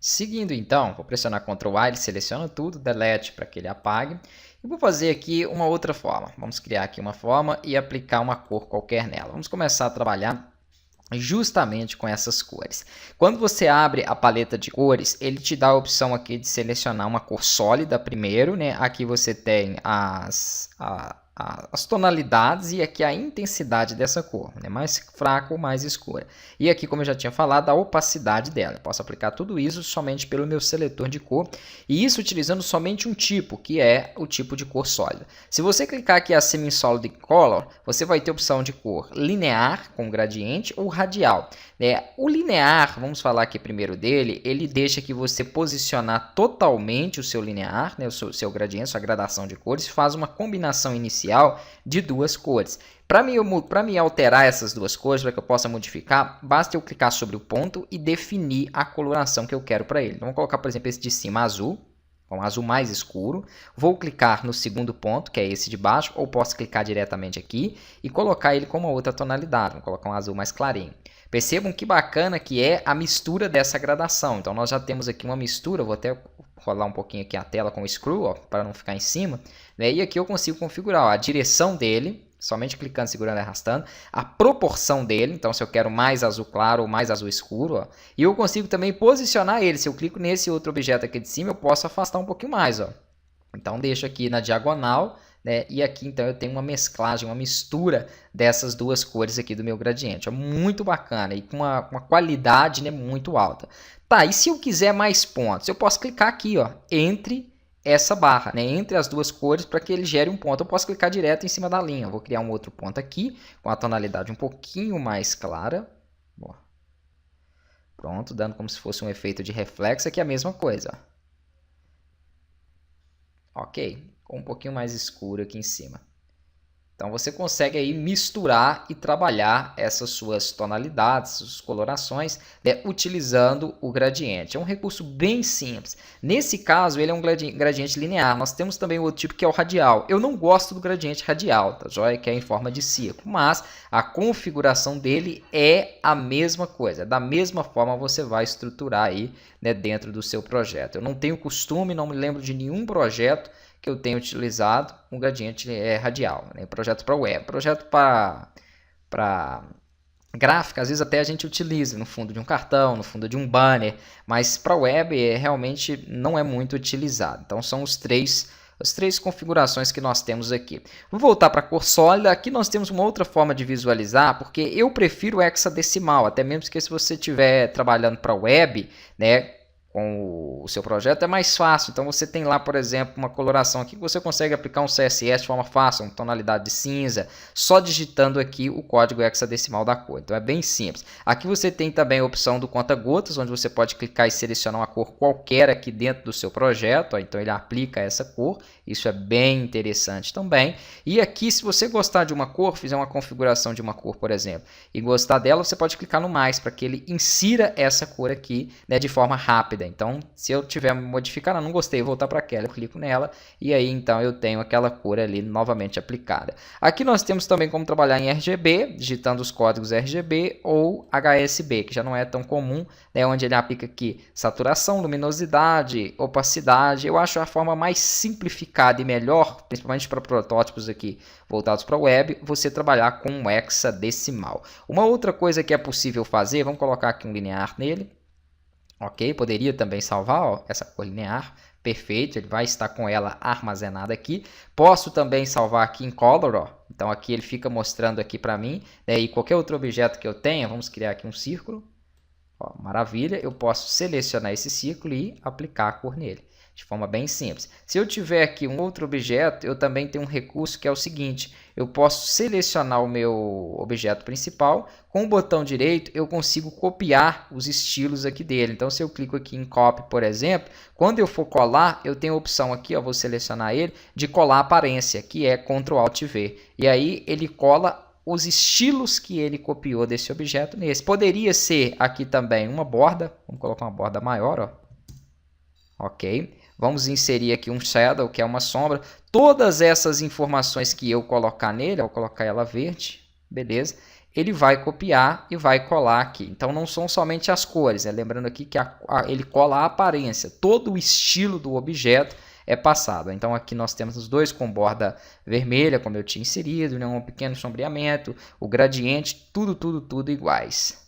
Seguindo então, vou pressionar Ctrl A, ele seleciona tudo, Delete para que ele apague. E vou fazer aqui uma outra forma. Vamos criar aqui uma forma e aplicar uma cor qualquer nela. Vamos começar a trabalhar justamente com essas cores. Quando você abre a paleta de cores, ele te dá a opção aqui de selecionar uma cor sólida primeiro, né? Aqui você tem as tonalidades e aqui a intensidade dessa cor, né? Mais fraca ou mais escura. E aqui, como eu já tinha falado, a opacidade dela. Eu posso aplicar tudo isso somente pelo meu seletor de cor, e isso utilizando somente um tipo, que é o tipo de cor sólida. Se você clicar aqui a Semi-Solid Color, você vai ter a opção de cor linear, com gradiente, ou radial. O linear, vamos falar aqui primeiro dele, ele deixa que você posicionar totalmente o seu linear, né, o seu gradiente, sua gradação de cores, faz uma combinação inicial de duas cores. Para mim alterar essas duas cores, para que eu possa modificar, basta eu clicar sobre o ponto e definir a coloração que eu quero para ele. Então, vou colocar, por exemplo, esse de cima azul, com azul mais escuro. Vou clicar no segundo ponto, que é esse de baixo, ou posso clicar diretamente aqui e colocar ele com uma outra tonalidade. Vou colocar um azul mais clarinho. Percebam que bacana que é a mistura dessa gradação. Então, nós já temos aqui uma mistura. Vou até rolar um pouquinho aqui a tela com o Screw, para não ficar em cima. E aqui eu consigo configurar a direção dele, somente clicando, segurando e arrastando. A proporção dele, então se eu quero mais azul claro ou mais azul escuro. E eu consigo também posicionar ele. Se eu clico nesse outro objeto aqui de cima, eu posso afastar um pouquinho mais. Então, deixo aqui na diagonal. E aqui então eu tenho uma mesclagem, uma mistura dessas duas cores aqui do meu gradiente. É muito bacana e com uma qualidade, né, muito alta. Tá, e se eu quiser mais pontos? Eu posso clicar aqui, entre essa barra, entre as duas cores, para que ele gere um ponto. Eu posso clicar direto em cima da linha. Eu vou criar um outro ponto aqui com a tonalidade um pouquinho mais clara. Pronto, dando como se fosse um efeito de reflexo. Aqui é a mesma coisa. Ok, com um pouquinho mais escuro aqui em cima. Então você consegue aí misturar e trabalhar essas suas tonalidades, suas colorações, utilizando o gradiente. É um recurso bem simples. Nesse caso, ele é um gradiente linear. Nós temos também outro tipo que é o radial. Eu não gosto do gradiente radial, tá joia? Que é em forma de círculo, mas a configuração dele é a mesma coisa. Da mesma forma você vai estruturar aí, dentro do seu projeto. Eu não tenho costume, não me lembro de nenhum projeto que eu tenho utilizado um gradiente radial, projeto para web, projeto para gráfica, às vezes até a gente utiliza no fundo de um cartão, no fundo de um banner, mas para web realmente não é muito utilizado. Então são as três configurações que nós temos aqui. Vou voltar para a cor sólida. Aqui nós temos uma outra forma de visualizar, porque eu prefiro hexadecimal, até mesmo que se você estiver trabalhando para web, com o seu projeto é mais fácil. Então você tem lá, por exemplo, uma coloração aqui que você consegue aplicar um CSS de forma fácil, uma tonalidade de cinza, só digitando aqui o código hexadecimal da cor. Então é bem simples. Aqui você tem também a opção do conta-gotas, onde você pode clicar e selecionar uma cor qualquer aqui dentro do seu projeto. Então ele aplica essa cor. Isso é bem interessante também. E aqui, se você gostar de uma cor, fizer uma configuração de uma cor, por exemplo, e gostar dela, você pode clicar no mais para que ele insira essa cor aqui, de forma rápida. Então, se eu tiver modificado, não gostei, voltar para aquela, eu clico nela e aí então eu tenho aquela cor ali novamente aplicada. Aqui nós temos também como trabalhar em RGB, digitando os códigos RGB ou HSB, que já não é tão comum, onde ele aplica aqui saturação, luminosidade, opacidade. Eu acho a forma mais simplificada e melhor, principalmente para protótipos aqui voltados para a web, você trabalhar com um hexadecimal. Uma outra coisa que é possível fazer, vamos colocar aqui um linear nele. Ok, poderia também salvar essa cor linear, perfeito, ele vai estar com ela armazenada aqui. Posso também salvar aqui em Color, então aqui ele fica mostrando aqui para mim, e qualquer outro objeto que eu tenha, vamos criar aqui um círculo, maravilha, eu posso selecionar esse círculo e aplicar a cor nele, de forma bem simples. Se eu tiver aqui um outro objeto, eu também tenho um recurso que é o seguinte, eu posso selecionar o meu objeto principal, com o botão direito eu consigo copiar os estilos aqui dele. Então se eu clico aqui em Copy, por exemplo, quando eu for colar, eu tenho a opção aqui, vou selecionar ele, de colar a aparência, que é Ctrl Alt V. E aí ele cola os estilos que ele copiou desse objeto nesse. Poderia ser aqui também uma borda, vamos colocar uma borda maior, ok? Vamos inserir aqui um shadow, que é uma sombra. Todas essas informações que eu colocar nele, eu vou colocar ela verde, beleza? ele vai copiar e vai colar aqui. Então não são somente as cores, né? Lembrando aqui que ele cola a aparência, todo o estilo do objeto é passado. Então aqui nós temos os dois com borda vermelha, como eu tinha inserido, né? Um pequeno sombreamento, o gradiente, tudo iguais.